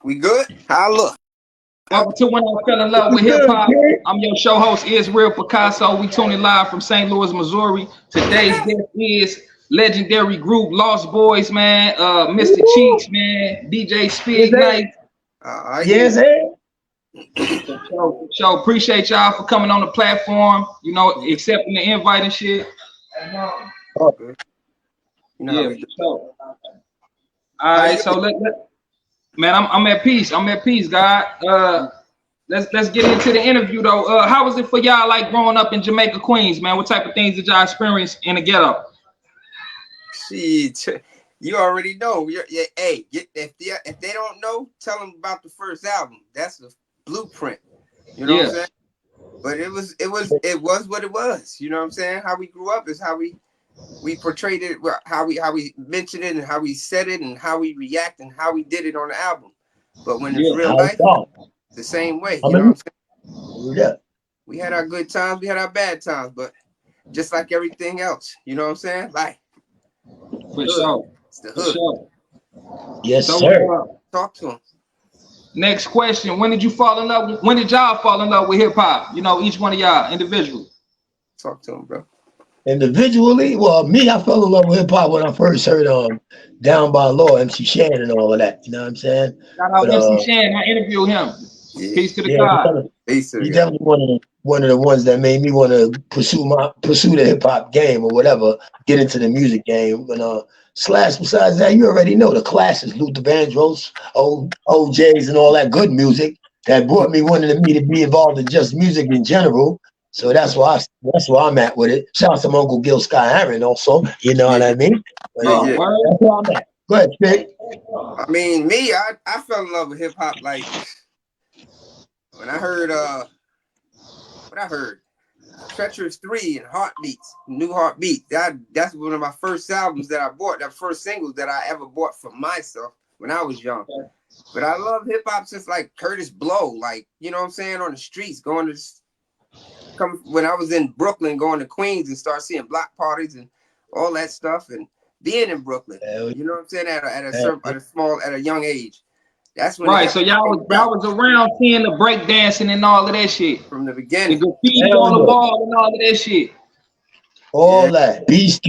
We good? How I look? Welcome to When I Fell in Love with Hip Hop. I'm your show host, Israel Picasso. We tuning live from St. Louis, Missouri. Today's guest is legendary group Lost Boys, man. Mr. Cheeks, man. DJ Spigg, night. Yes, sir. So appreciate y'all for coming on the platform. You know, accepting the invite and shit. Yeah, for sure. All right, so man, I'm at peace. I'm at peace, God. Let's get into the interview though. How was it for y'all like growing up in Jamaica, Queens, man? What type of things did y'all experience in the ghetto? Shit, you already know. Hey, if they don't know, tell them about the first album. That's the blueprint. You know what I'm saying? But it was what it was. You know what I'm saying? How we grew up is how we portrayed it, how we mentioned it, and how we said it, and how we react, and how we did it on the album. But when it's real life, the same way. You know what I'm saying? Yeah. We had our good times, we had our bad times, but just like everything else, you know what I'm saying? Like, for sure. It's the hood. Sure. Yes, sir. Talk to him. Next question: when did you fall in love? When did y'all fall in love with hip hop? You know, each one of y'all individually. Talk to him, bro. Individually, well, me, I fell in love with hip hop when I first heard Down by Law, MC Shan and all of that. You know what I'm saying? Shout out MC Shan. I interviewed him. Yeah. Peace to the God. He's definitely one of the ones that made me want to pursue the hip hop game or whatever, get into the music game. And Slash, besides that, you already know the classics, Luther Vandross, OJs, and all that good music that brought me wanting me to be involved in just music in general. So that's why I'm at with it. Shout out to my Uncle Gil Sky Aaron also. You know what I mean? Yeah. That's where I'm at. Go ahead, Spigg. I mean, me, I fell in love with hip hop like when I heard Treacherous 3 and Heartbeats, New Heartbeat. That's one of my first albums that I bought, that first singles that I ever bought for myself when I was young. But I love hip hop since like Curtis Blow, like, you know what I'm saying, on the streets, when I was in Brooklyn, going to Queens and start seeing block parties and all that stuff, and being in Brooklyn, you know what I'm saying, at a young age. That's when so y'all was around seeing the break dancing and all of that shit from the beginning. The graffiti on the wall and all of that shit. All that Beast.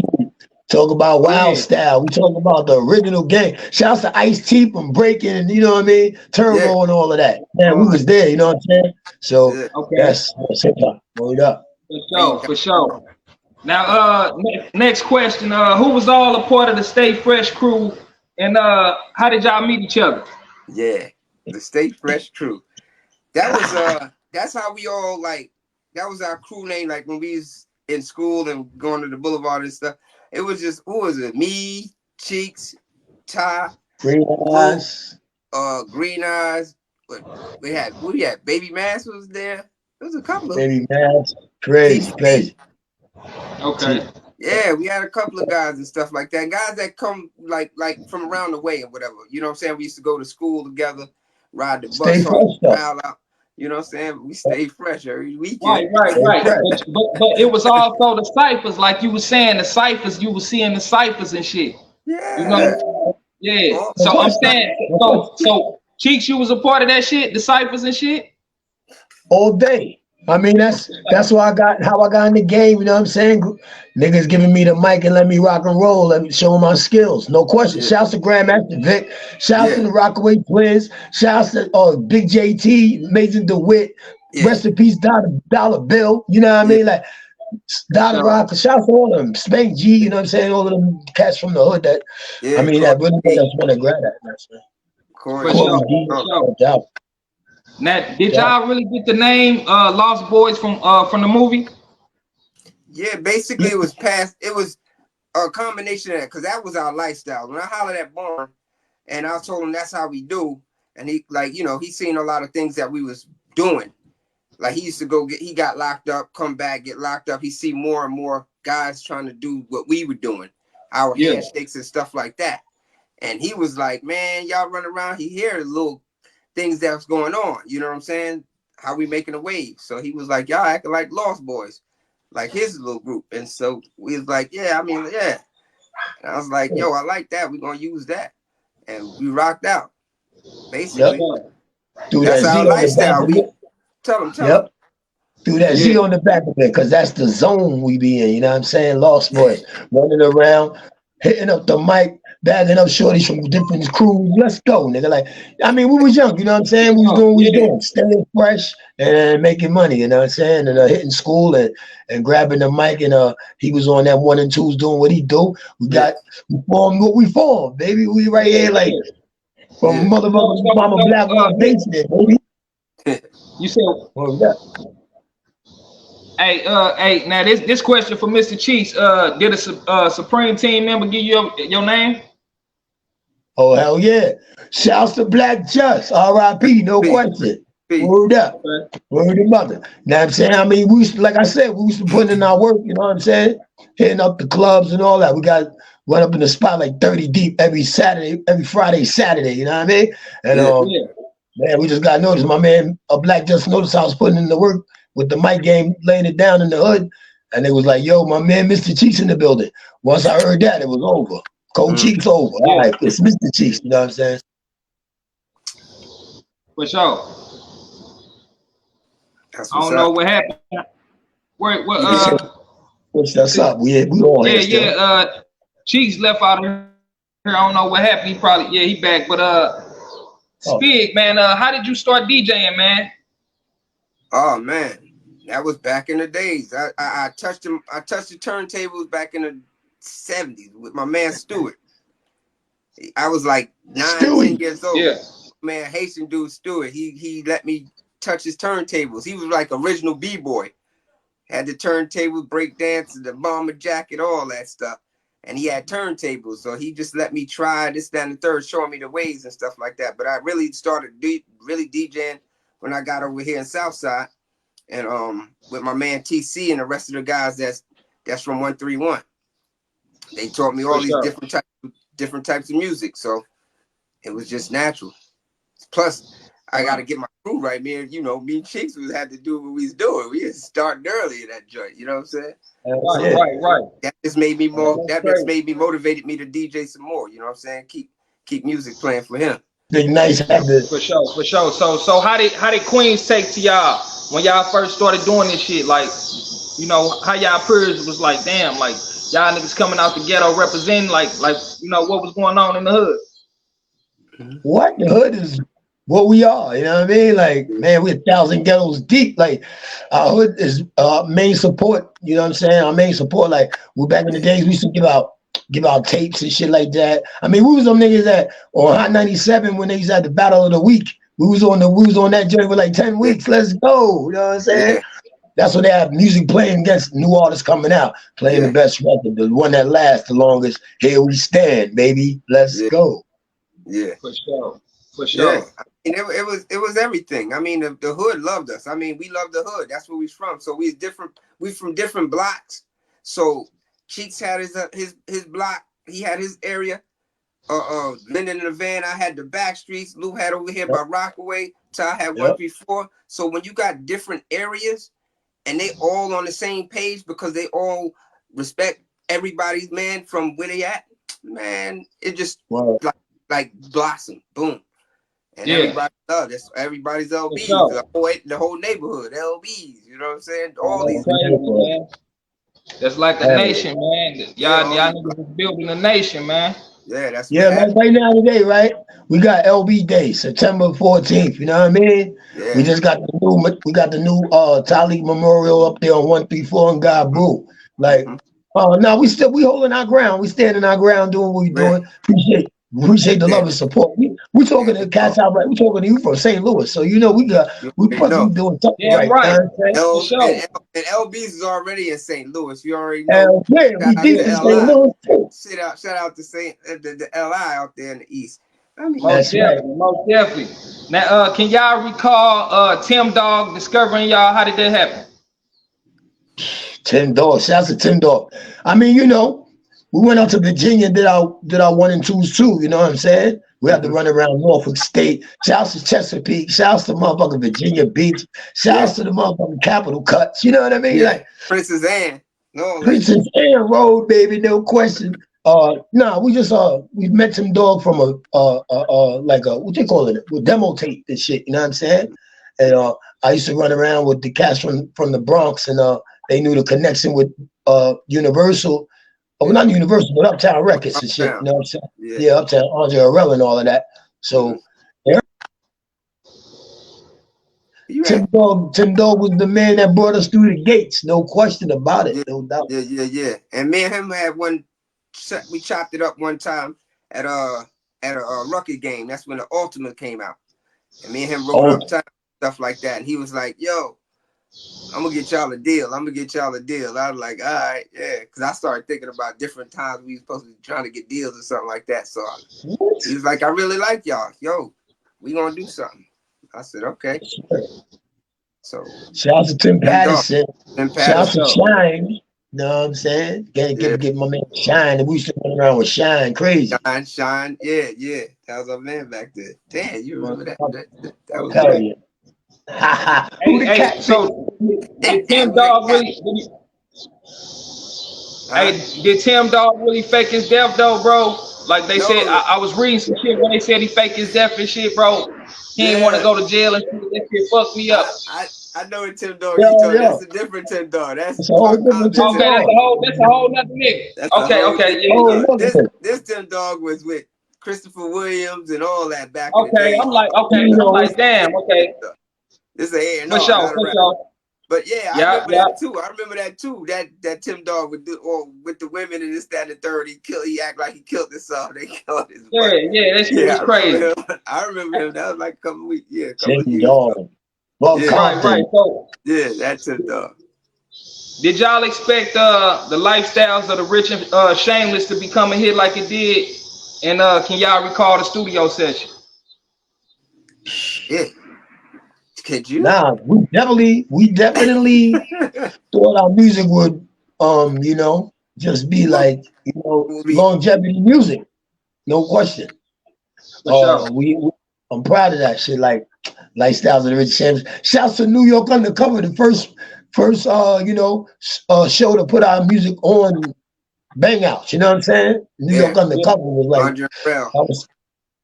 Talk about Wild Style. We talk about the original game. Shouts to Ice-T from Breaking, and you know what I mean, Turbo and all of that. Man, we was there. You know what I'm saying? So that's hip hop. Hold up. For sure. Now, next question. Who was all a part of the Stay Fresh crew, and how did y'all meet each other? Yeah, the Stay Fresh crew. That was that's how we all that was our crew name. Like when we was in school and going to the boulevard and stuff. It was just, who was it? Me, Cheeks, Ty, Green Eyes. Green Eyes. We had Baby Mass was there. There was a couple of Baby Mass. Crazy. Okay. Yeah, we had a couple of guys and stuff like that. Guys that come like from around the way and whatever. You know what I'm saying? We used to go to school together, ride the bus out. You know what I'm saying? We stay fresh every weekend. Right. But it was also the ciphers, like you were saying, the ciphers, you were seeing the ciphers and shit. Yeah. You know? Yeah. So I'm saying, so Cheeks, you was a part of that shit, the ciphers and shit? All day. I mean, that's how I got in the game, you know what I'm saying? Niggas giving me the mic and let me rock and roll, let me show them my skills. No question. Yeah. Shouts to Grandmaster Vic, shouts to the Rockaway Twins, shouts to Big JT, Amazing DeWitt, rest in peace, Dollar Bill, you know what I mean? Like Dollar Rock, shouts to all of them, Spank G, you know what I'm saying? All of them cats from the hood that that really made us want to grab that. Corey. Now, did y'all really get the name Lost Boyz from the movie? Yeah, basically it was a combination of that, because that was our lifestyle. When I hollered at Born and I told him that's how we do, and he he seen a lot of things that we was doing. Like he used to he got locked up, come back, get locked up. He see more and more guys trying to do what we were doing, our handshakes and stuff like that. And he was like, man, y'all run around, he hear little things that's going on, you know what I'm saying? How we making a wave. So he was like, y'all acting like Lost Boys, like his little group. And so we was like, yeah. And I was like, yo, I like that. We're gonna use that. And we rocked out. Basically, Through that's that Z our on the back lifestyle. of We it. tell them. Yep. Through that Z on the back of it, because that's the zone we be in. You know what I'm saying? Lost Boys running around, hitting up the mic, bagging up shorties from different crews. Let's go, nigga. Like, I mean, we was young. You know what I'm saying? We was doing what we was doing, staying fresh and making money. You know what I'm saying? And hitting school and grabbing the mic. And he was on that 1 and 2s doing what he do. We formed what we formed, baby. We right here like from motherfucking Mama Black on the basement, baby. You said. Hey, now this question for Mr. Cheeks. Did a Supreme team member give you your name? Oh, hell yeah. Shouts to Black Just. R.I.P. No question. Word up. Word of mother. Now I'm saying, I mean, we used to, like I said, we used to put in our work, you know what I'm saying? Hitting up the clubs and all that. We got run up in the spot like 30 deep every Friday, Saturday, you know what I mean? And man, we just got noticed. My man, Black Just noticed I was putting in the work with the mic game, laying it down in the hood. And they was like, yo, my man, Mr. Cheeks in the building. Once I heard that, it was over. Cold Cheeks over. All right, it's Mr. Cheeks, you know what I'm saying? For sure. I don't know what happened. What's up? We all here. Cheeks left out of here. I don't know what happened. He probably, he back. But Spigg, man, how did you start DJing, man? Oh man, that was back in the days. I touched them. I touched the turntables back in the 70s with my man Stewart. I was like 10 years old. Yeah. Man, Haitian dude Stewart. He let me touch his turntables. He was like original B-boy. Had the turntable, break dance, the bomber jacket, all that stuff. And he had turntables, so he just let me try this, that, and the third, showing me the ways and stuff like that. But I really started really DJing when I got over here in Southside, and with my man TC and the rest of the guys that's from 131. They taught me all these different types of music, so it was just natural. Plus, I got to get my crew right, man. You know, me and Cheeks had to do what we was doing. We was starting early in that joint. You know what I'm saying? Right. That just made me more. That just made me motivated me to DJ some more. You know what I'm saying? Keep music playing for him. Big nice habit. For sure. So how did Queenz take to y'all when y'all first started doing this shit? Like, you know, how y'all peers was like, damn, like y'all niggas coming out the ghetto representing, like you know what was going on in the hood. What the hood is what we are, you know what I mean? Like, man, we're 1,000 ghettos deep. Like, our hood is main support. You know what I'm saying? Our main support. Like, we back in the days, we used to give out tapes and shit like that. I mean, we was them niggas that on Hot 97 when they used to have the Battle of the Week. We was on that joint for like 10 weeks. Let's go. You know what I'm saying? That's when they have music playing against new artists coming out, playing the best record, the one that lasts the longest. Here we stand, baby. Let's go. Yeah, for sure. Yeah. I mean, it was everything. I mean, the hood loved us. I mean, we love the hood. That's where we from. So we different. We from different blocks. So Cheeks had his block. He had his area. Lyndon in the van. I had the back streets. Lou had over here by Rockaway. Ty had 134. So when you got different areas, and they all on the same page because they all respect everybody's man from where they at, man, it just like blossom, boom. And everybody loves this. Everybody's LBs, the whole neighborhood, LBs, you know what I'm saying? All these man. That's like a nation, man. Y'all niggas is building a nation, man. Yeah, that's like right now today, right? We got LB Day, September 14th. You know what I mean? Yeah. We just got the new Talik Memorial up there on 134 and God Brew. Like, now we holding our ground. We standing our ground, doing what we doing. Appreciate the love and support. We talking to cats out right. We talking to you from St. Louis, so you know we doing something right. And LB's is already in St. Louis. You already know. We deep in St. Louis. Shout out to the LI out there in the East. I mean, most definitely. Now, can y'all recall Tim Dogg discovering y'all? How did that happen? Tim Dogg, shouts to Tim Dogg. I mean, you know, we went out to Virginia and did our 1 and 2s too. You know what I'm saying? We had to run around Norfolk State. Shouts to Chesapeake. Shouts to motherfucking Virginia Beach. Shouts to the motherfucking Capitol Cuts. You know what I mean? Like Princess Anne. Princess Anne Road, baby, no question. Nah, we met some dog from like a what they call it, with demo tape and shit. You know what I'm saying? And I used to run around with the cats from the Bronx, and they knew the connection with Universal. Oh, not Universal, but Uptown Records and shit. You know what I'm saying? Yeah, Uptown, Andre Arell and all of that. So Tim Dog was the man that brought us through the gates. No question about it. No doubt. Yeah. And me and him had we chopped it up one time at a Rucker game. That's when the Ultimate came out. And me and him wrote up time, stuff like that. And he was like, yo, I'm gonna get y'all a deal. I was like, all right, yeah. Cause I started thinking about different times we were supposed to be trying to get deals or something like that. So he was like, I really like y'all. Yo, we gonna do something. I said, okay. So shout out to Tim Patterson. Shout out to Shine. You know what I'm saying? Get my man Shine. And we used to run around with Shine crazy. Shine. Yeah. That was our man back there. Damn, you remember that? That was hell great. Yeah. Hey, so did Tim Dogg really? Did Tim Dogg really fake his death though, bro? Like they said, I was reading some shit when they said he faked his death and shit, bro. He didn't want to go to jail and shit. That shit fucked me up. I know what Tim Dogg you told. That's a different Tim Dogg. That's a whole different Tim Dogg. That's a whole nother nigga. Okay. Yeah. This Tim Dogg was with Christopher Williams and all that back in the day. I'm like, damn, okay. This is A&R. For sure. But yeah, I remember that too. That Tim Dogg would do with the women and this, that, and the third. He act like he killed himself. They killed his wife. Yeah, that shit was crazy. I remember him. That was like a couple weeks. Yeah, Tim Dogg. Right. So, yeah, that's Tim Dogg. Did y'all expect the lifestyles of the rich and shameless to become a hit like it did? And can y'all recall the studio session? Shit. Could you? Nah, we definitely thought our music would just be like, longevity music. No question. I'm proud of that shit, like Lifestyles of the Rich Shameless. Shouts to New York Undercover, the first show to put our music on Bang Out. You know what I'm saying? New York Undercover was like,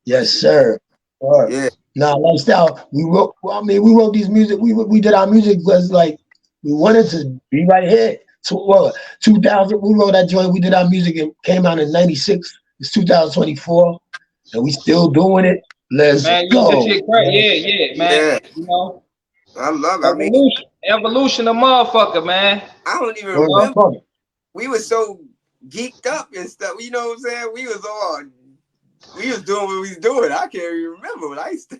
yes, sir. Yeah. Nah, Lifestyle. We wrote these music. We did our music was like we wanted to be right here. 2000. We wrote that joint. We did our music. It came out in '96. It's 2024, and we still doing it. Let's go. Shit great. Yeah, man. Yeah. I love it. Evolution of motherfucker, man. I don't even remember. We were so geeked up and stuff. You know what I'm saying? We was doing what we was doing. I can't even remember what I used to.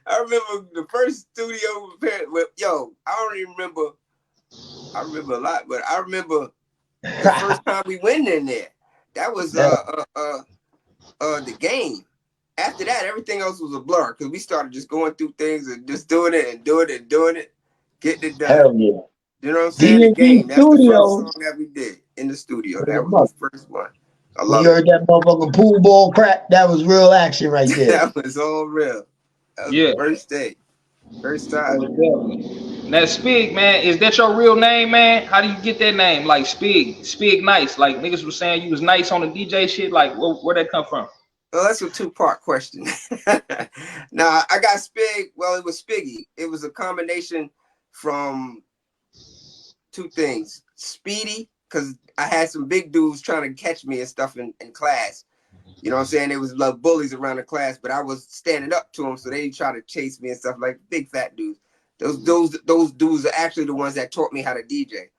I remember the first studio with I don't even remember. I remember a lot, but I remember the first time we went in there. That was the game. After that, everything else was a blur because we started just going through things and just doing it, getting it done. Hell yeah. You know what I'm saying? The game. That's the first song that we did in the studio. That was the first one. I love heard that motherfucking pool ball crack. That was real action right there. That was all real. That was the first day. First time. Now, Spigg, man, is that your real name, man? How do you get that name? Like Spigg nice. Like niggas was saying you was nice on the DJ shit. Like where'd that come from? Well, that's a two-part question. Now, I got Spigg. Well, it was Spiggy. It was a combination from two things. Speedy, because I had some big dudes trying to catch me and stuff in class. You know what I'm saying? There was like bullies around the class, but I was standing up to them, so they try to chase me and stuff, like big fat dudes. Those dudes are actually the ones that taught me how to DJ.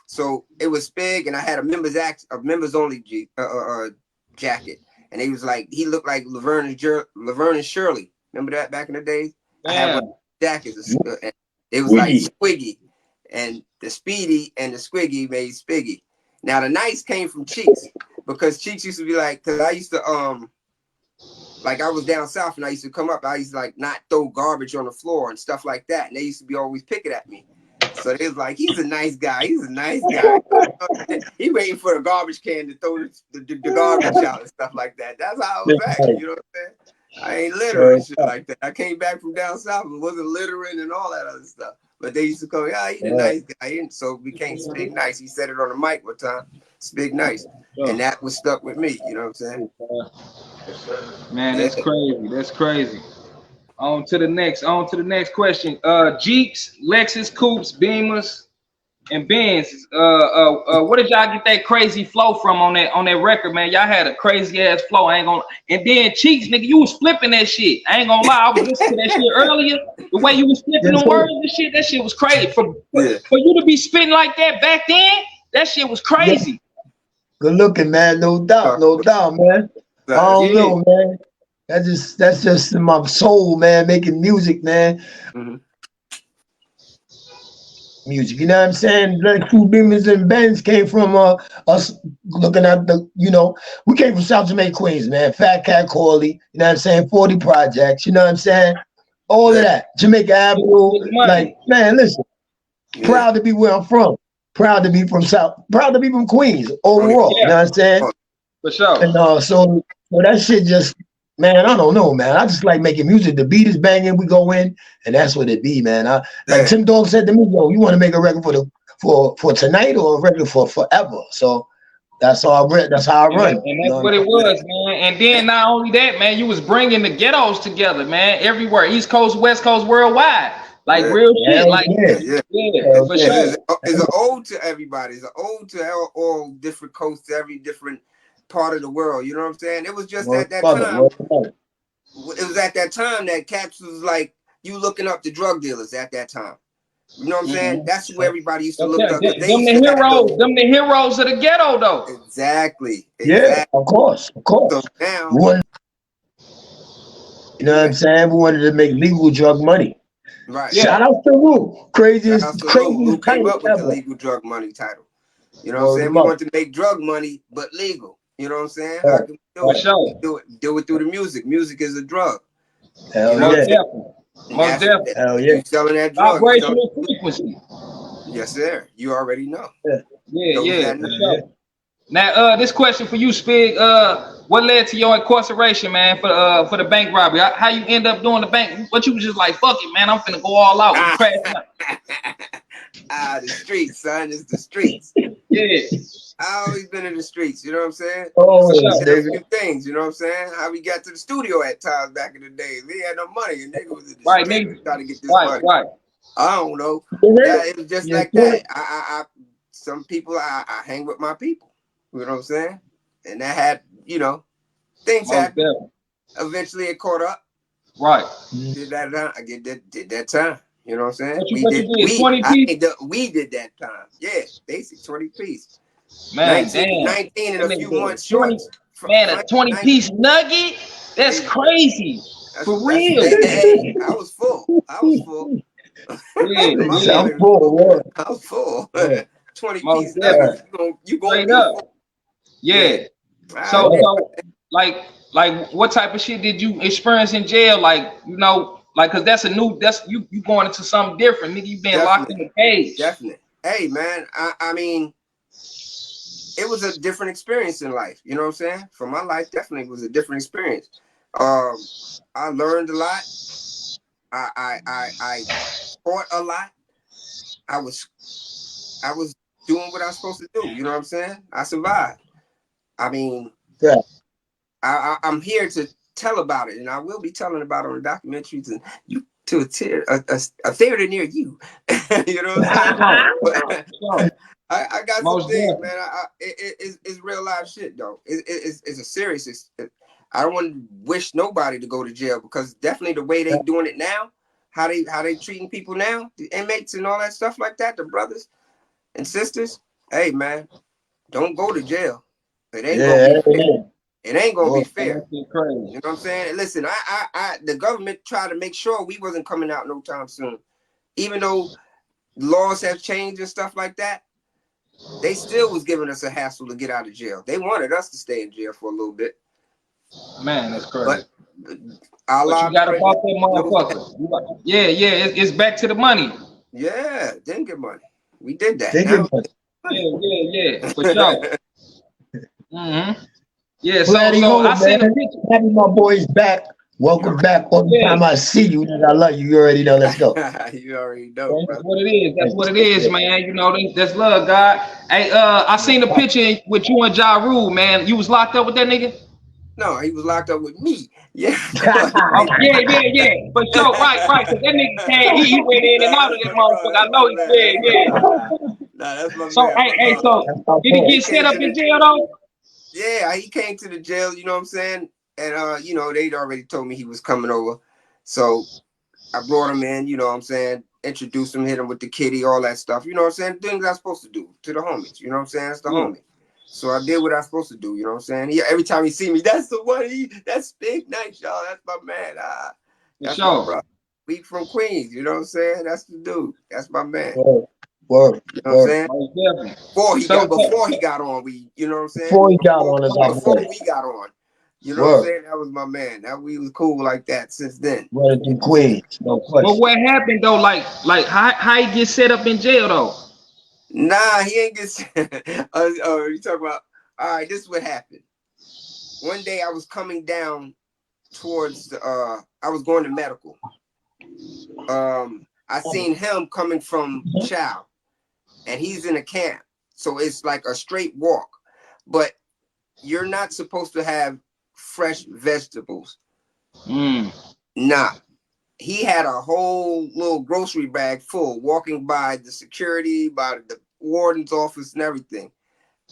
So it was Spigg, and I had a members only jacket. And he was like, he looked like Laverne and Shirley. Remember that back in the day? I had one jackets. And it was like Squiggy. And the Speedy and the Squiggy made Spiggy. Now the nice came from Cheeks, because Cheeks used to be like, because I used to like I was down south and I used to come up, I used to like not throw garbage on the floor and stuff like that. And they used to be always picking at me. So they was like, he's a nice guy. He's a nice guy. He waiting for the garbage can to throw the garbage out and stuff like that. That's how I was acting, you know what I'm saying? I ain't littering shit like that. I came back from down south and wasn't littering and all that other stuff. But they used to call me, he's a nice guy. And so we became Spigg nice. He said it on the mic one time. Spigg nice. And that was stuck with me, you know what I'm saying? Man, that's crazy. That's crazy. On to the next question. Jeeps, Lexus, Coupes, Beamers, and Benz. Where did y'all get that crazy flow from on that record, man? Y'all had a crazy ass flow. I ain't gonna. And then Cheeks, nigga, you was flipping that shit. I ain't gonna lie. I was listening to that shit earlier. The way you was flipping the words and shit, that shit was crazy. For you to be spitting like that back then, that shit was crazy. Yeah. Good looking, man. No doubt, man. I don't know, man. That's just in my soul, man. Making music, man. Music, you know what I'm saying? Like Crew Beamers and Benz came from us looking at we came from South Jamaica, Queens, man. Fat Cat Corley, you know what I'm saying? 40 projects, you know what I'm saying? All of that. Jamaica Avenue, like, man, listen. Proud to be where I'm from. Proud to be from Queens overall, you know what I'm saying? For sure. And so that shit just, man, I don't know, man. I just like making music. The beat is banging, we go in, and that's what it be, man. Like Tim Dogg said to me, yo, you want to make a record for tonight or a record for forever? So that's how I run. And that's what it was, man. And then not only that, man, you was bringing the ghettos together, man, everywhere, East Coast, West Coast, worldwide. Like real shit, for sure. It's an ode to everybody. It's an ode to all different coasts, every different part of the world. You know what I'm saying? It was just at that time. It was at that time that Caps was like you looking up the drug dealers at that time. You know what I'm saying? That's who everybody used to look up. Them the heroes of the ghetto, though. Exactly. Yeah, of course. So now, you know what I'm saying? We wanted to make legal drug money. Right. Shout out to Lou. Crazy. Who came up with the legal drug money title. You know what I'm saying? We want to make drug money, but legal. You know what I'm saying? How can we do it through the music. Music is a drug. Hell Most definitely. Hell yeah. You selling that drug. Vibrational frequency. Yes, sir. You already know. Yeah. Now, this question for you, Spigg. What led to your incarceration, man, for the bank robbery? How you end up doing the bank? What you was just like, fuck it, man, I'm finna go all out. The streets, son. It's the streets. Yeah. I always been in the streets, you know what I'm saying? A few things, you know what I'm saying? How we got to the studio at times back in the day. We had no money, and nigga was in the street trying to get this money. Right. I don't know. It was just like that. I some people I hang with my people. You know what I'm saying? And that had, things happened. Eventually it caught up. Right. Did that time. I did that time. You know what I'm saying? We did that time. Yeah, basically 20 piece. Man, 19 in a few months short. Man, a 20-piece nugget? That's crazy. For real. Hey, I was full. I was full. 20-piece nuggets. You going up. Yeah. So like what type of shit did you experience in jail? Cause that's you going into something different, nigga. You been locked in the cage. Definitely. Hey man, I mean, it was a different experience in life. You know what I'm saying? For my life, definitely was a different experience. I learned a lot. I taught a lot. I was doing what I was supposed to do. You know what I'm saying? I survived. I mean, I'm here to tell about it, and I will be telling about it on the documentaries and to a theater near you. You know what I'm saying? I got some things, man. It's real life shit, though. It's a serious. I don't want to wish nobody to go to jail, because definitely the way they doing it now, how they treating people now, the inmates and all that stuff like that, the brothers and sisters. Hey, man, don't go to jail. It ain't gonna be fair. It ain't gonna be fair. You know what I'm saying? Listen, the government tried to make sure we wasn't coming out no time soon, even though laws have changed and stuff like that. They still was giving us a hassle to get out of jail. They wanted us to stay in jail for a little bit. Man, that's crazy. But you got to bought that motherfucker. Yeah, it's back to the money. Yeah, didn't get money. We did that. Yeah, for sure. Yeah, so I seen a picture. Having my boys back Welcome back. All the time I see you, I love you. You already know. Let's go. You already know. That's what it is. That's what it is, man. You know, that's love, God. Hey, I seen a picture with you and Ja Rule, man. You was locked up with that nigga? No, he was locked up with me. Yeah. Oh, yeah. For sure, right. Cause that nigga came, he went in and out of this motherfucker. I know he said, yeah. Nah, that's my So, man. hey, so did he get set up in jail though? Yeah, he came to the jail. You know what I'm saying? And you know, they'd already told me he was coming over, so I brought him in. You know what I'm saying? Introduced him, hit him with the kitty, all that stuff. You know what I'm saying? Things I'm supposed to do to the homies. You know what I'm saying? That's the homie. So I did what I was supposed to do. You know what I'm saying? He, every time he see me, that's the one. That's Spigg Night, y'all. That's my man. That's my brother. We from Queenz. You know what I'm saying? That's the dude. That's my man. Word. You know what I'm saying? Before he got on, you know what I'm saying? Before he got on, before we got on. You know what I'm saying? That was my man. That we was cool like that since then. Right in Queens, no question. But what happened though? Like how he get set up in jail though? Nah, he ain't get set. You talk about? All right, this is what happened. One day I was coming down towards I was going to medical. I seen him coming from Chow, and he's in a camp, so it's like a straight walk. But you're not supposed to have fresh vegetables. Nah, he had a whole little grocery bag full, walking by the security, by the warden's office and everything.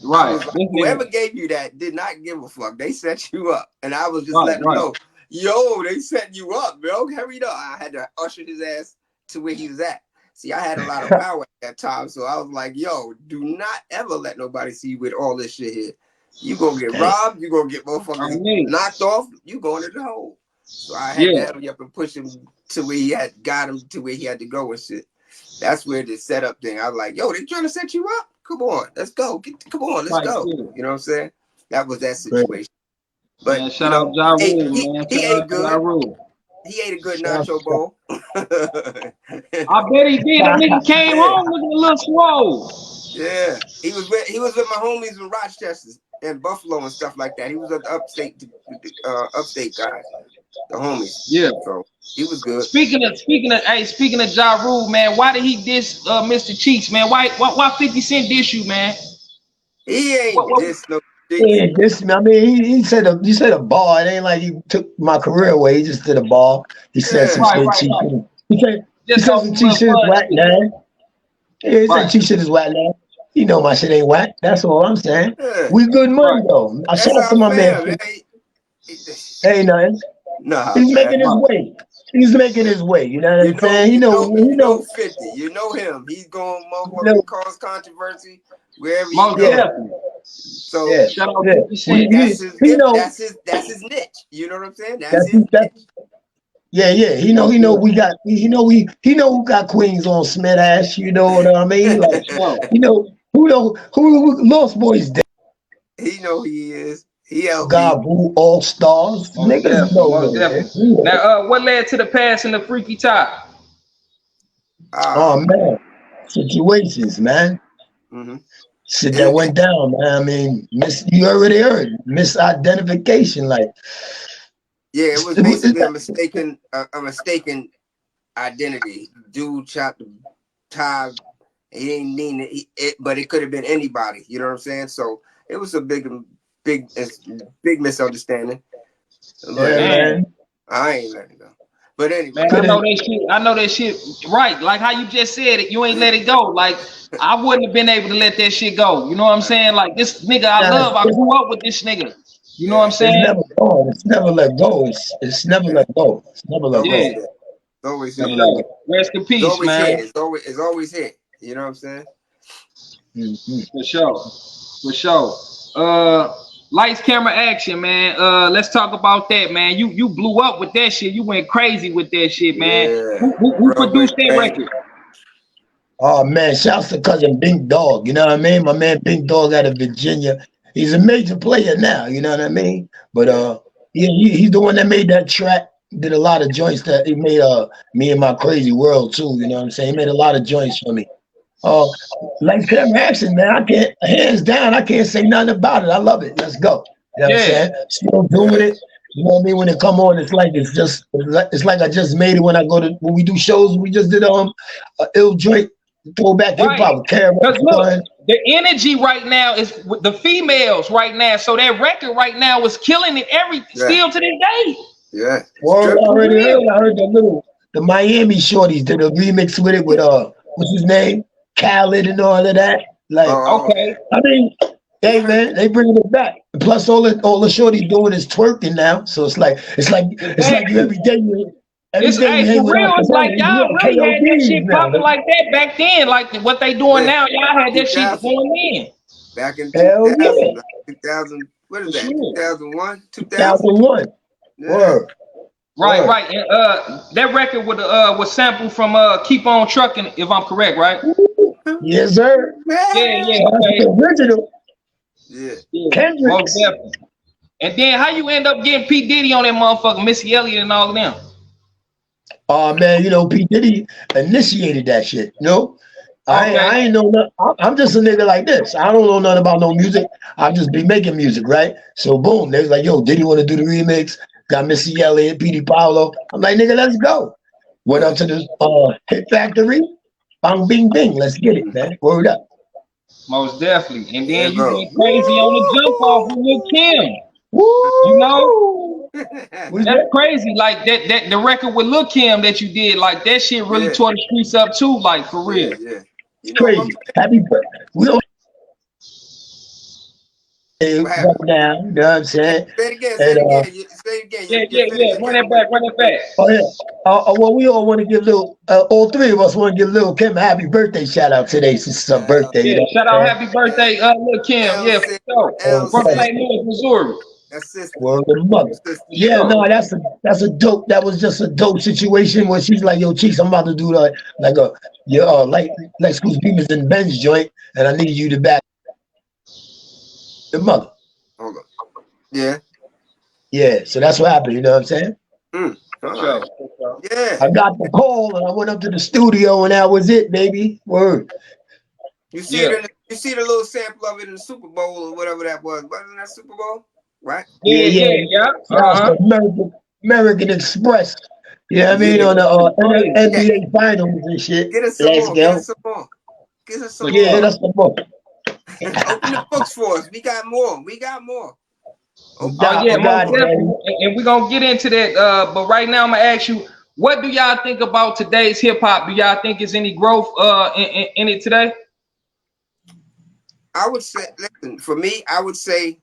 Right. Like, whoever gave you that did not give a fuck. They set you up. And I was just letting them know, yo, they set you up, bro. Hurry up. I had to usher his ass to where he was at. See, I had a lot of power at that time. So I was like, yo, do not ever let nobody see you with all this shit here. You gonna get robbed, you gonna get motherfuckers knocked off, you going to the hole. So I had to hurry up and push him to where he had got him to where he had to go and shit. That's where the setup thing. I was like, yo, they trying to set you up? Come on, let's go. Come on, let's go. You know what I'm saying? That was that situation. But man, shout out Ja Rule, man. He ate good. He ate a good nacho bowl. I bet he did. That nigga came home looking a little swole. Yeah, he was with my homies in Rochester and Buffalo and stuff like that. He was at the upstate guys, the homies. Yeah, so he was good. Speaking of Ja Rule, man, why did he diss Mr. Cheeks, man? Why 50 Cent diss you, man? He ain't diss no. Yeah, I mean, he said a bar. It ain't like he took my career away. He just did a bar. He said some shit. He said some cheap shit is whack, man. Yeah, he said cheap shit is whack, man. You know my shit ain't whack. That's all I'm saying. Yeah. We good money though. I shout out to my man. Ain't nothing. Nah, he's making his way. He's making his way. You know what I'm saying? You know 50. You know him. He's going to cause controversy wherever he goes. So shout out to that's his niche. You know what I'm saying? That's his niche. Yeah. He know who got Queenz on Smith Ash. You know what I mean? Like, who Lost Boyz dead. He know he is. He God Blue All Stars. Niggas know. Now, what led to the pass in the freaky top? Oh man, situations, man. Shit that went down, man. I mean, you already heard misidentification, like. Yeah, it was basically a mistaken identity. Dude chopped the tie. He didn't mean it, but it could have been anybody. You know what I'm saying? So it was a big misunderstanding. Man. I ain't letting it go. But anyway, man, I know that shit right. Like how you just said it, you ain't let it go. Like I wouldn't have been able to let that shit go. You know what I'm saying? Like this nigga I love, I grew up with this nigga. You know what I'm saying? It's never let go. It's never let go. It's never let go. It's always never let go. Rest in peace, man. It's always here. You know what I'm saying? For sure. Lights, camera, action, man. Let's talk about that, man. You blew up with that shit. You went crazy with that shit, man. Yeah. Who produced that record? Oh man, shouts to cousin Big Dogg. You know what I mean? My man Big Dogg out of Virginia. He's a major player now, you know what I mean? But he's the one that made that track, did a lot of joints that he made me and my crazy world too, you know what I'm saying? He made a lot of joints for me. Like camera action, man, hands down, I can't say nothing about it. I love it. Let's go. You know what I'm saying? Still doing it. You know what I mean? When it come on, it's like it's like I just made it when we do shows. We just did ill joint throwback hip hop with Karen. Because look, the energy right now is with the females right now. So that record right now is killing it still to this day. Yeah. Well, I heard the Miami shorties did a remix with it with what's his name? Khaled and all of that. Like, okay. I mean, hey man, they bringing it back. Plus, all the shorties doing is twerking now. So it's like you every day. It's for real. It's like y'all really had that shit popping like that back then. Like what they doing now, y'all had that shit going in. Back in 2000, 2000. What is that? Sure. 2001, 2001. Yeah. Word. Right. And that record was sampled from "Keep On Trucking," if I'm correct, right? Yes, sir. Yeah. Okay. The original. Yeah. Kendrick. Most definitely. And then how you end up getting P. Diddy on that motherfucker, Missy Elliott and all of them? Oh man, P. Diddy initiated that shit. I ain't know nothing. I'm just a nigga like this. I don't know nothing about no music. I just be making music, right? So boom, they was like, yo, Diddy want to do the remix? Got Missy Elliott, Petey Paulo. I'm like, nigga, let's go. Went up to the Hit Factory. Bang, bing, bing. Let's get it, man. Word up. Most definitely. And then you went crazy on the jump off with Lil' Kim. Woo! That's crazy. Like that the record with Lil' Kim that you did, like that shit really tore the streets up too, like for real. Yeah. It's crazy. Happy birthday. We don't now, you know what I'm saying? Say it again. Yeah. Run it back. Oh yeah. Well, we all want to give all three of us want to give Lil' Kim a happy birthday shout out today since it's her birthday. Yeah, shout out happy birthday, Lil' Kim. Yeah, for sure. From St. Louis, Missouri. That's Word of mother. Yeah, no, that's a dope. That was just a dope situation where she's like, yo, Cheeks, I'm about to do like Scoots Beavers and Ben's joint, and I need you to back the mother. Hold on. Yeah. Yeah, so that's what happened, you know what I'm saying? Right. Yeah. I got the call and I went up to the studio and that was it, baby. Word. You see the little sample of it in the Super Bowl or whatever that was. Wasn't that Super Bowl? Right? Yeah. American Express. You know what I mean? On the NBA Finals and shit. Get us some more. Yeah, that's the book. Open the books for us. We got more. Most definitely. And we're gonna get into that. But right now I'm gonna ask you, what do y'all think about today's hip hop? Do y'all think there's any growth in it today? I would say, listen, for me, I would say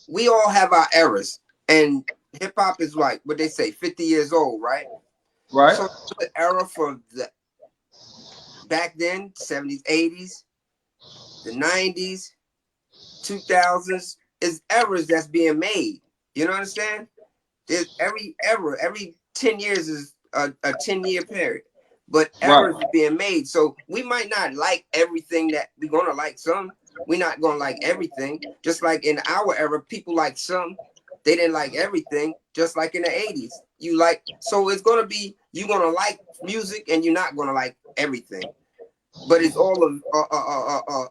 we all have our eras, and hip hop is like what they say, 50 years old, right? Right. So the era from the back then, 70s, 80s, the 90s, 2000s is eras that's being made. You know what I'm saying? There's every 10 years is a 10-year period, but eras are being made. So we might not like everything that we're gonna like some. We're not gonna like everything. Just like in our era, people like some. They didn't like everything. Just like in the 80s, so it's gonna be you're gonna like music and you're not gonna like everything. But it's all of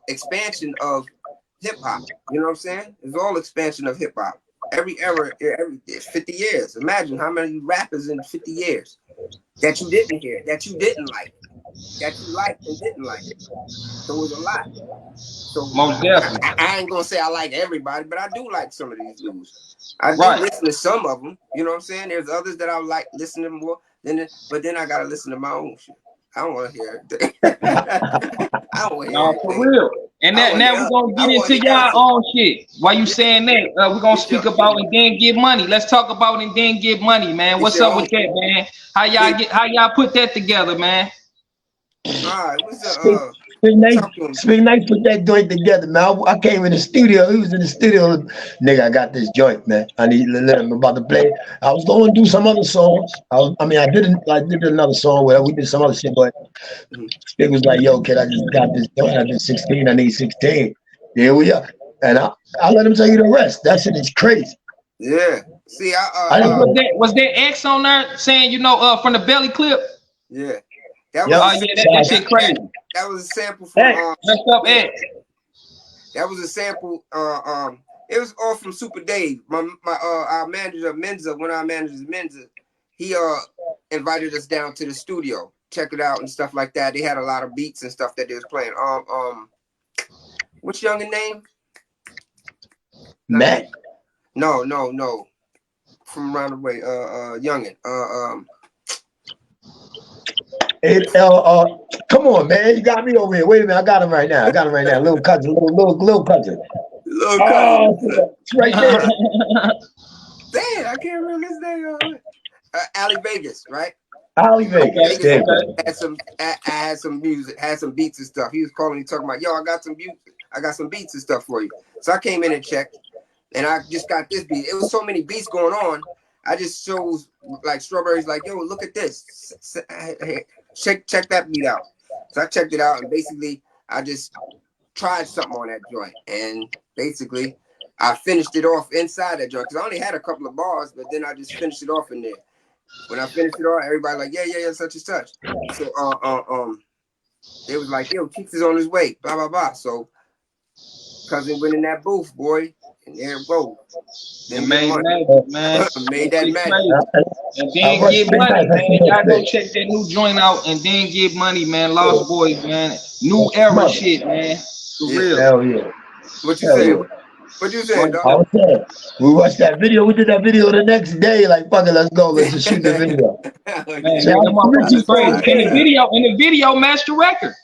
expansion of hip hop. You know what I'm saying? It's all expansion of hip hop. Every era, 50 years. Imagine how many rappers in 50 years that you didn't hear, that you didn't like, that you liked and didn't like. So it was a lot. So most definitely. I ain't gonna say I like everybody, but I do like some of these dudes. I do listen to some of them. You know what I'm saying? There's others that I like listening to more. But then I gotta listen to my own shit. I don't want to hear it. I don't want to hear it. For real. And now we're going to get into y'all own shit. While you saying that, we're going to speak about and then get money. Let's talk about and then get money, man. What's up with that, man? How y'all put that together, man? All right. What's up? Spigg Nice put that joint together, man. I came in the studio. He was in the studio. Nigga, I got this joint, man. I need to let him about to play. I was going to do some other songs. I did another song where we did some other shit, but Spigg was like, yo, kid, I just got this joint. I did 16. I need 16. Here we are. And I let him tell you the rest. That shit is crazy. Yeah. See, was there X on there saying, from the belly clip? Yeah. That shit crazy. That was a sample from X. That was a sample It was all from Super Dave. Our manager Menza, one of our managers Menza, he invited us down to the studio, check it out and stuff like that. They had a lot of beats and stuff that they was playing. What's youngin' name? Matt. No. From around the way, youngin'. Come on, man. You got me over here. Wait a minute. I got him right now. Little cousin. Little cousin. Little cousin. It's right there. Damn, I can't remember his name. Ali Vegas, right? Ali Vegas. Had some music, had some beats and stuff. He was calling me talking about, yo, I got some beats and stuff for you. So I came in and checked, and I just got this beat. It was so many beats going on. I just chose like Strawberries, like, yo, look at this. Check that beat out. So I checked it out, and basically I just tried something on that joint, and basically I finished it off inside that joint because I only had a couple of bars, but then I just finished it off in there. When I finished it off, everybody like, yeah, such and such. So they was like, yo, Keith is on his way, blah blah blah. So cousin went in that booth, boy, and there it goes. Then made magic, man. Made that magic. And then get money, man. Y'all go check that new joint out and then get money, man. Lost Boyz, man. New era shit, man. For real. Hell yeah. What you saying? What you saying, dog? We watched that video. We did that video the next day. Like, fuck it, let's go. Let's just shoot the video. Man, in the video matched the record.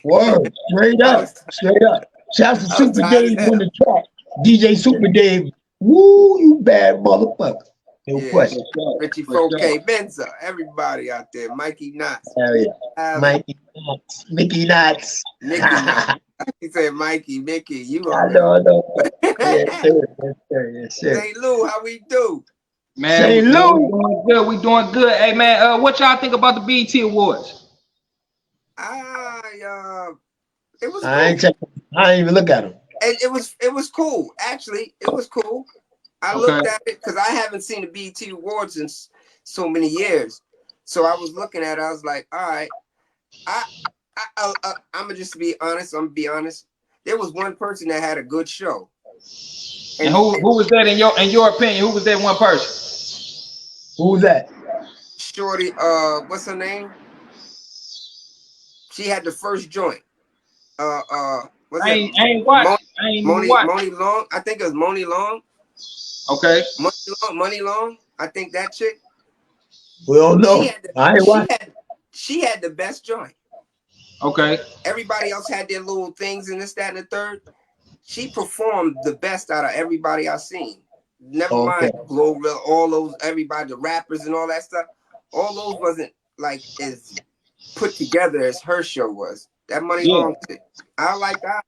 Word. Straight up. Shouts to Super Dave on the track. DJ Super Dave. Woo, you bad motherfucker. No question. Richie 4K, Benza, everybody out there. Mikey Knots. Hell yeah. Mikey Knots. Mickey Knots. He said Mikey, Mickey, you I know. Yes, sir. St. Lou, how we do? Man, St. Lou. We doing good. Hey man, what y'all think about the BET Awards? It was I ain't even look at them. It was cool. Actually, it was cool. I looked at it because I haven't seen the BET Awards in so many years. So I was looking at it. I was like, all right. I'm gonna just be honest. I'm gonna be honest. There was one person that had a good show. And who was that in your opinion? Who was that one person? Who was that? Shorty. What's her name? She had the first joint. What's I ain't watched. Moni Long. I think it was Moni Long. Okay. Money Long. I think that chick. We don't know. She had the best joint. Okay. Everybody else had their little things and this, that, and the third. She performed the best out of everybody I've seen. Never mind Glorilla, all those, everybody, the rappers and all that stuff. All those wasn't like as put together as her show was. That Money Long shit. I like that.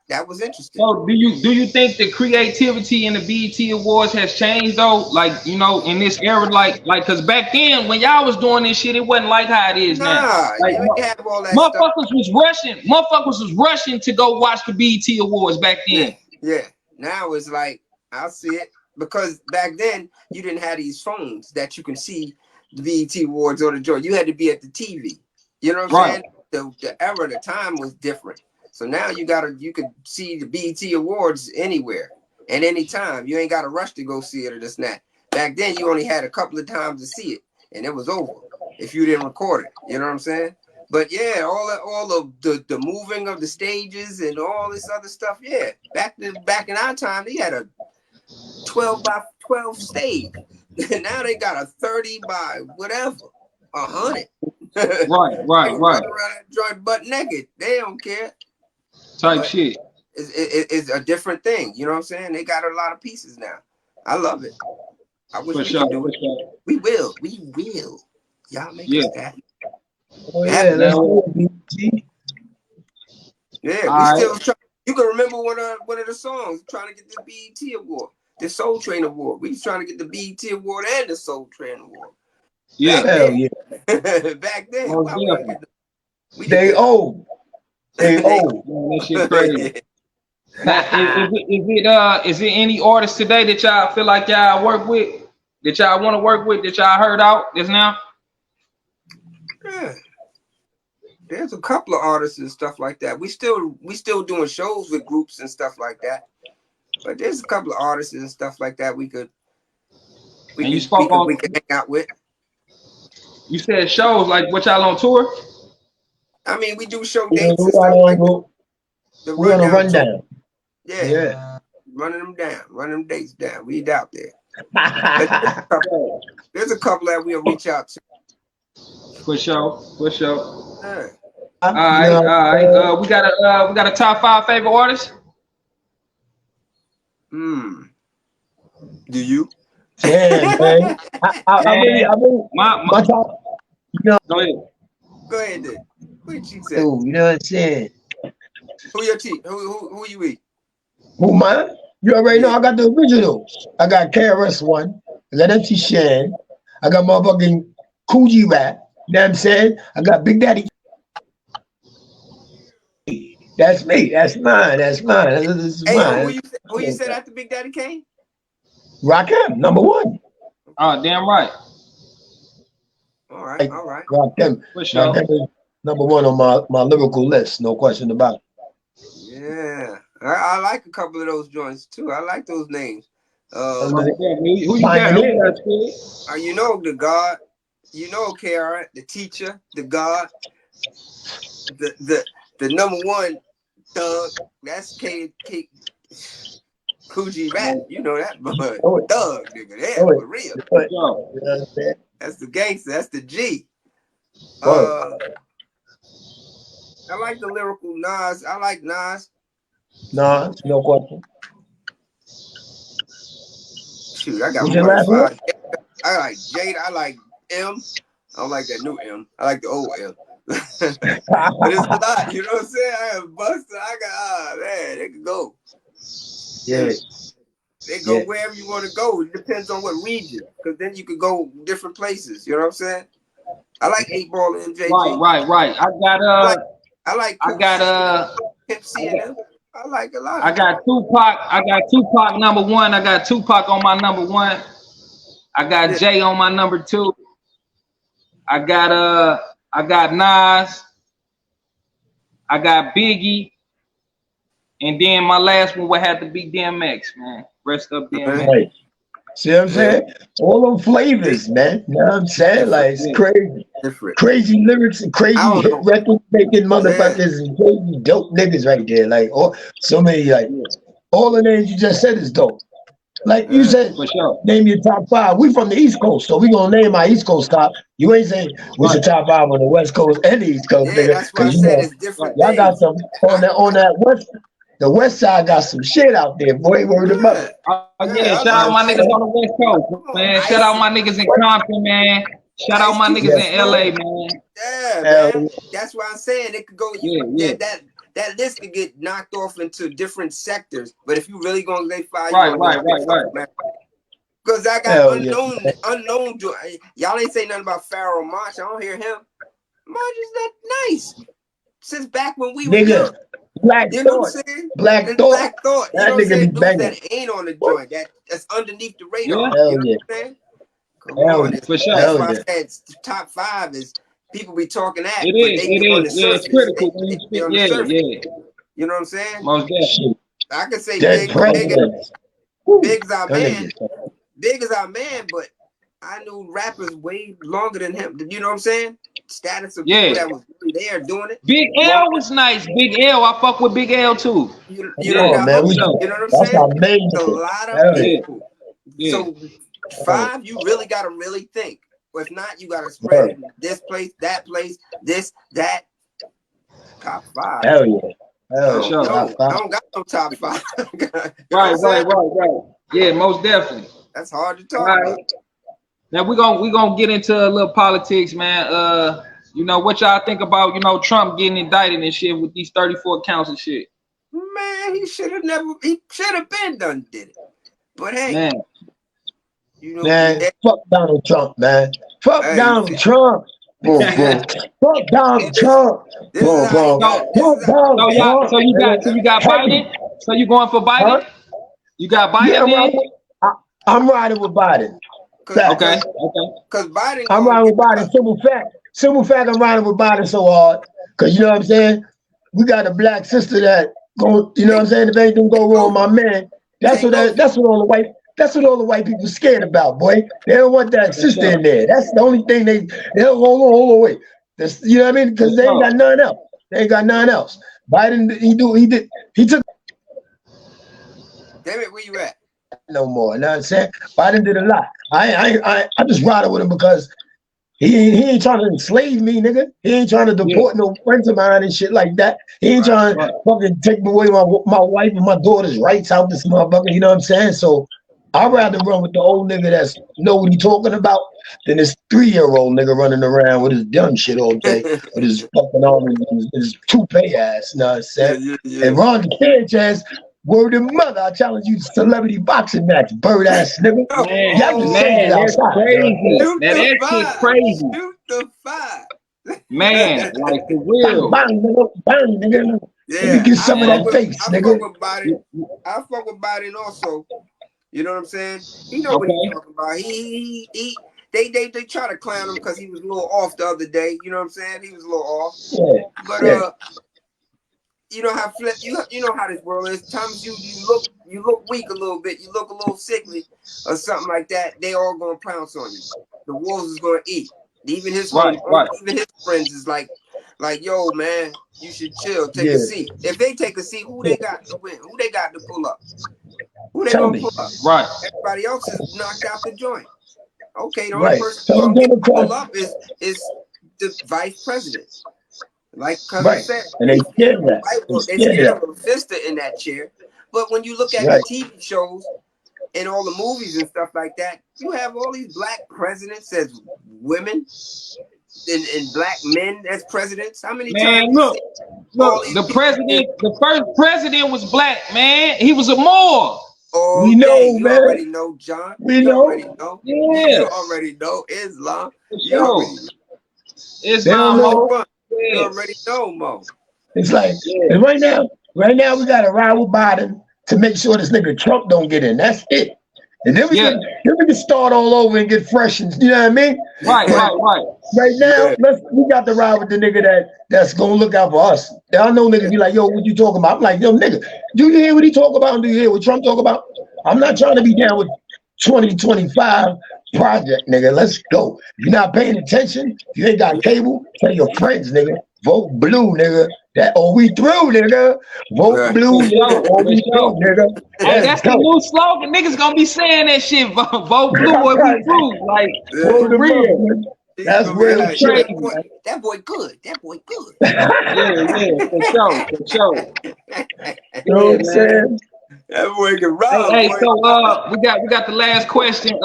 That was interesting. So do you think the creativity in the BET Awards has changed though? Like, you know, in this era, like because back then when y'all was doing this shit, it wasn't like how it is now. Like, you didn't have all that motherfuckers was rushing to go watch the BET Awards back then. Yeah. Now it's like I'll see it because back then you didn't have these phones that you can see the BET Awards on the joint. You had to be at the TV. You know what I'm saying? The era, the time was different. So now you could see the BET Awards anywhere and anytime. You ain't got to rush to go see it or this and that. Back then you only had a couple of times to see it and it was over if you didn't record it. You know what I'm saying? But yeah, all of the moving of the stages and all this other stuff. Yeah, back in our time, they had a 12 by 12 stage. Now they got a 30 by whatever, 100. Right. Around that joint butt naked. They don't care. Type shit. It's a different thing. You know what I'm saying? They got a lot of pieces now. I love it. I wish we could do it. We will. Y'all make us happy. Oh yeah, let's do it. Yeah, we still try. You can remember one of the songs trying to get the BET Award, the Soul Train Award. We was trying to get the BET Award and the Soul Train Award. Yeah, hell yeah. Back then, they old. That shit crazy. Now, is it any artists today that y'all feel like y'all work with, that y'all want to work with, that y'all heard out just now? Yeah. There's a couple of artists and stuff like that. We still doing shows with groups and stuff like that. But there's a couple of artists and stuff like that we could hang out with. You said shows, like what y'all on tour? I mean, we do show dates and stuff like that. We're on a rundown. Yeah. Running them dates down. We out there. There's a couple that we'll reach out to. For sure. Yeah. All right. We got a top 5 favorite artists. Do you? Yeah, man. I mean, my top. Go ahead. Go ahead, then. What you say? Dude, you know what I'm saying? Who your team? Who you eat? Who mine? You already know I got the originals. I got KRS-One. I got MC Shan. I got motherfucking Coogee Rap. You know what I'm saying? I got Big Daddy. That's me. That's mine. This is mine. Who you said after Big Daddy Kane? Rakim, #1. Oh, damn right. All right. Rakim. For sure. Rakim is #1 on my lyrical list. No question about it. Yeah. I like a couple of those joints too. I like those names. Who you got? You know the God, you know KR, the teacher, the God, the #1 Thug. That's K Coogee Rap. You know that, but Thug, nigga. Yeah, for real. That's the gangster. That's the G. I like the lyrical Nas. I like Nas. Nas, no question. Shoot, I got 5. I like Jada. I like M. I don't like that new M. I like the old M. But it's a lot, you know what I'm saying? I have Buster. I got man, they can go. Yeah. They go wherever you want to go. It depends on what region, because then you could go different places. You know what I'm saying? I like 8 Ball and MJG. Right. I got Pimp C and them. I like a lot. I got Tupac. #1. I got Tupac on my #1. I got Jay on my #2. I got Nas. I got Biggie. And then my last one would have to be DMX, man. Rest up DMX. Right. See what I'm saying? All them flavors, man. You know what I'm saying? Like, it's crazy. Different. Crazy lyrics and crazy hit record making motherfuckers and crazy dope niggas right there. Like, so many, like, all the names you just said is dope. Like you said, for sure. Name your top 5. We from the East Coast, so we gonna name our East Coast top. You ain't saying what's your top 5 on the West Coast and the East Coast, nigga. That's why I said it's different. Y'all got some on that West. The West Side got some shit out there, boy. Word about it. Shout out my niggas on the West Coast, man. Shout out my niggas in Compton, man. Shout out my niggas in LA, man. Yeah, man. That's why I'm saying it could go. That list could get knocked off into different sectors. But if you really gonna lay fire, right. Because I got unknown. Y'all ain't say nothing about Pharoah Monch. I don't hear him. Monch is that nice since back when we were young. Black you know Thought. What I'm saying? Black Thought. You know what I'm saying? That that ain't on the joint. That's underneath the radar. Hell you know yeah. what I'm saying? Come on. For sure. That's why I said top 5 is people be talking at. It is. It's critical. They on the surface. You know what I'm saying? Most definitely. I could say Big is our man. Big is our man, but I knew rappers way longer than him. You know what I'm saying? Status of people that was really there doing it. Big L was nice. Big L, I fuck with Big L too. You know what I'm saying? A lot of people. So 5, you really gotta really think. If not, you gotta spread this place, this, that. Top 5. Hell yeah. Hell sure. I don't got no top 5. Right. Yeah, most definitely. That's hard to talk about. Now we gonna get into a little politics, man. You know what y'all think about Trump getting indicted and shit with these 34 counts and shit? Man, he should have been done did it. But hey, man, fuck Donald Trump, man. Fuck Donald Trump. Boom, boom. Fuck Donald Trump. Boom, boom. So you got Biden. So you going for Biden? You got Biden? I'm riding with Biden. Okay. Because Biden. I'm riding with Biden. Simple fact, I'm riding with Biden so hard. Because you know what I'm saying? We got a black sister that go, you know what I'm saying? If anything go wrong, my man, That's what all the white people scared about, boy. They don't want that sister in there. That's the only thing they don't hold on, wait. That's, you know what I mean? Because they ain't got nothing else. They ain't got nothing else. Biden, he took. Damn it, where you at? No more. You know what I'm saying? Biden did a lot. I just ride with him because he ain't trying to enslave me, nigga. He ain't trying to deport no friends of mine and shit like that. He ain't trying to fucking take away my wife and my daughter's rights out this motherfucker. You know what I'm saying? So I'd rather run with the old nigga that's know what he talking about than this 3-year-old nigga running around with his dumb shit all day with his fucking arm and his toupee ass. You know what I'm saying? And Ron Sanchez, word of mother, I challenge you to celebrity boxing match, bird ass nigga. Man, You have to say it that's outside. crazy. Shoot That the shit five. crazy. Shoot the 5. Man, like for Bang, real. bang, nigga, bang, nigga. Let me get some of that face, nigga. I fuck with Biden also. You know what I'm saying? He know what he's talking about. They try to clown him because he was a little off the other day. You know what I'm saying? He was a little off. Yeah. But you know how you know how this world is. Times you look weak a little bit. You look a little sickly or something like that. They all gonna pounce on you. The wolves is gonna eat. Even his even his friends is like, yo, man, you should chill. Take a seat. If they take a seat, who they got to win? Who they got to pull up? Who they gonna pull up? Right. Everybody else is knocked out the joint. Okay, the only person So who's gonna pull up is the vice president. Like Cousin said, and they scared of that. They scared of a sister in that chair. But when you look at the TV shows and all the movies and stuff like that, you have all these black presidents as women and black men as presidents. How many times? Look, the first president was black, man. He was a Moor. Oh, we know, you man. already know, John. We know. Already know. Yeah. You already know Islam. You already know. Islam. You already know, Mo. It's like and right now we gotta ride with Biden to make sure this nigga Trump don't get in. That's it. And then we can start all over and get fresh, and you know what I mean? Right. Right now, we got to ride with the nigga that's gonna look out for us. I know niggas be like, yo, what you talking about? I'm like, yo, nigga, do you hear what he talk about? And do you hear what Trump talk about? I'm not trying to be down with 2025 project, nigga. Let's go. If you're not paying attention, if you ain't got cable, tell your friends, nigga. Vote blue, nigga. That we through, nigga. Vote blue, nigga. We through, nigga. Hey, that's the new slogan. Niggas gonna be saying that shit. Vote blue or we through. Like, for real. That's real shit. That boy good. That boy good. For sure. You know what I'm saying? That boy can rob. Hey, so we got the last question.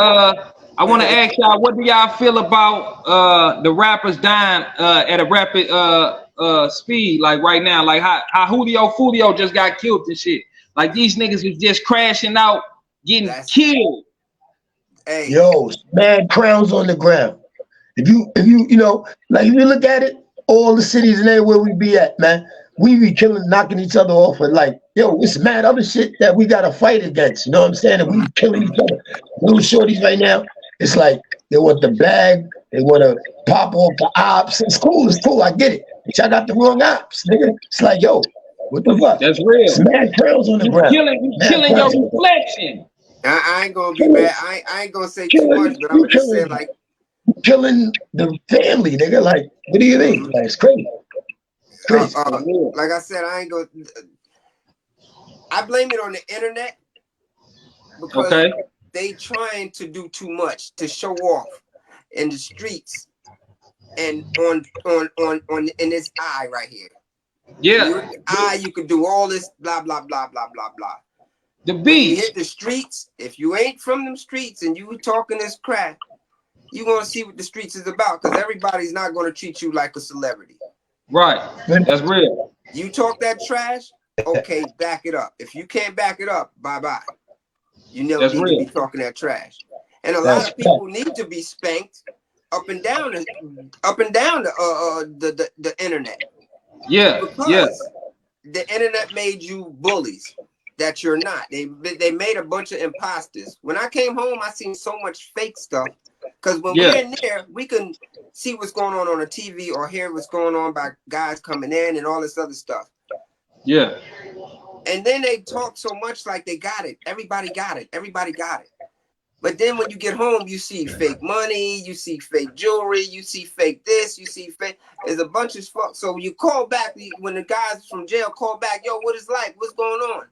I want to ask y'all, what do y'all feel about the rappers dying at a rapid speed, like right now? Like how Julio just got killed and shit. Like these niggas is just crashing out, getting killed. Hey. Yo, mad crowns on the ground. If you like if you look at it, all the cities and everywhere we be at, man, we be knocking each other off with like, yo, it's mad other shit that we gotta fight against. You know what I'm saying? And we killing each other. Little shorties right now, it's like they want the bag, they want to pop off the ops. It's cool, I get it. But y'all got the wrong ops, nigga. It's like, yo, what the fuck? That's real. It's mad crowns on the ground. You killing your reflection. I ain't gonna be bad. I ain't gonna say too much, but I'm gonna just say like killing the family, nigga. Like, what do you think? Like, it's crazy. Crazy. Like I said, I ain't gonna. I blame it on the internet because they trying to do too much to show off in the streets and on in this eye right here. Yeah, you can do all this blah blah blah blah blah blah. The beat. You hit the streets. If you ain't from them streets and you talking this crap, you gonna see what the streets is about because everybody's not gonna treat you like a celebrity. Right. That's real. You talk that trash, okay, back it up. If you can't back it up, bye-bye. You never need to be talking that trash. And a lot of people need to be spanked up and down the internet. Yeah. Because the internet made you bullies that you're not. They made a bunch of imposters. When I came home, I seen so much fake stuff. Because when we're in there, we can see what's going on the TV or hear what's going on by guys coming in and all this other stuff. Yeah. And then they talk so much like they got it. Everybody got it. Everybody got it. But then when you get home, you see fake money, you see fake jewelry, you see fake this, you see fake. There's a bunch of fuck. So you call back when the guys from jail call back, yo, what is life? What's going on?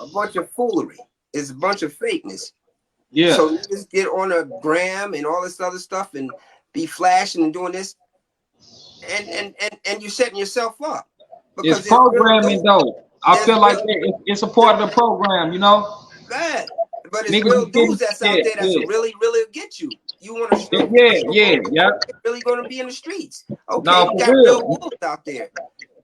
A bunch of foolery. It's a bunch of fakeness. Yeah. So you just get on a gram and all this other stuff and be flashing and doing this, and you setting yourself up. It's programming though. I feel like it's a part of the program, you know. Bad. But it's Niggas real dudes that's out there that's really get you. You want to show really going to be in the streets. Okay, nah, you got real wolves out there.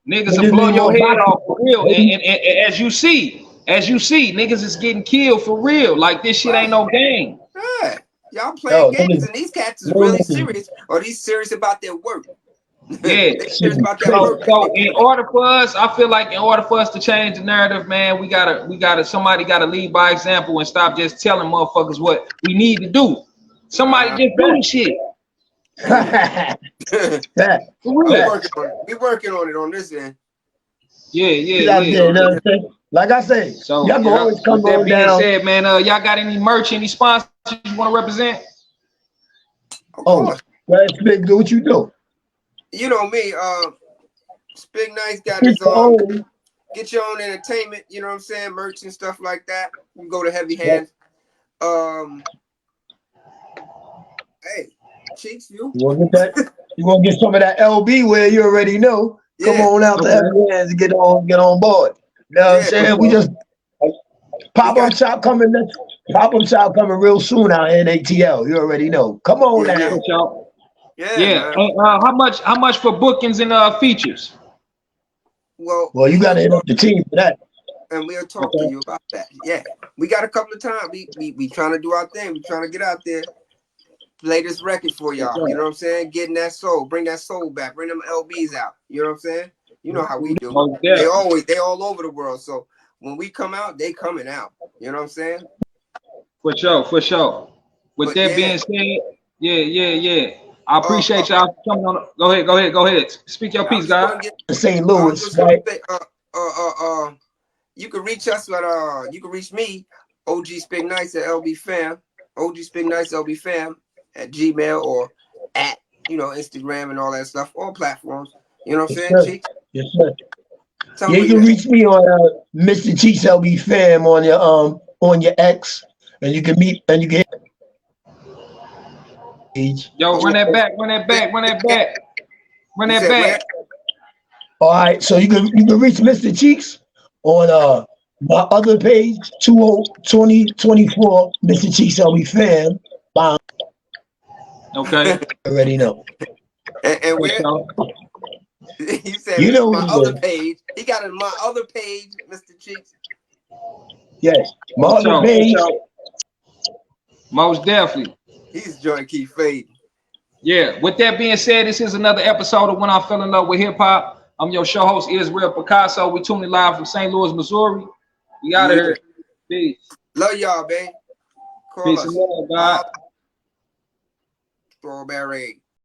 Niggas will blow your head off for real. And as you see, niggas is getting killed for real. Like this shit ain't no game. Yeah. Y'all playing games and these cats is really serious, or these serious about their work. Yeah. They serious about their work. So in order for us, I feel like in order for us to change the narrative, man, we gotta somebody gotta lead by example and stop just telling motherfuckers what we need to do. Somebody just do the shit. We working on it on this end. Yeah. Like I say, so y'all can always come with that on being down. said, man, y'all got any merch, any sponsors you want to represent? Oh, Spigg, do what you do. You know me, Spigg Nice got his get your own entertainment, you know what I'm saying, merch and stuff like that. You go to Heavy Hands. Hey, Cheeks, you want to get that? You want to get some of that LB where you already know? Come on out to Heavy Hands and get on board. You know what I'm saying? We just pop-up shop coming real soon out in ATL. You already know. Come on now. Yeah. How much for bookings and features? Well, you gotta hit up the team for that. And we'll talk to you about that. Yeah. We got a couple of times. We trying to do our thing. We trying to get out there. Play this record for y'all. You know what I'm saying? Getting that soul. Bring that soul back. Bring them LBs out. You know what I'm saying? You know how we do. They all over the world. So when we come out, they coming out. You know what I'm saying? For sure. With that being said, yeah. I appreciate y'all coming on. Go ahead. Speak your piece, guys. St. Louis, right? You can reach us at you can reach me, OG Spigg Nice at LB Fam, OG Spigg Nice LB Fam at Gmail or at Instagram and all that stuff, all platforms. You know what I'm saying, Cheeks? Yes, sir. You can reach me on Mr. Cheeks LB Fam on your X, and you can meet and you can. Yo, run that back. All right, so you can reach Mr. Cheeks on my other page, 2024 Mr. Cheeks LB Fam. Okay. Already know. And where? He said, my other page. He got it on my other page, Mr. Cheeks. Yes, my other page. Most definitely. He's joint key fade. Yeah. With that being said, this is another episode of When I Fell in Love with Hip Hop. I'm your show host, Israel Picasso. We tuning live from St. Louis, Missouri. We out of here. Peace. Love y'all, man. Peace and love, God. Strawberry.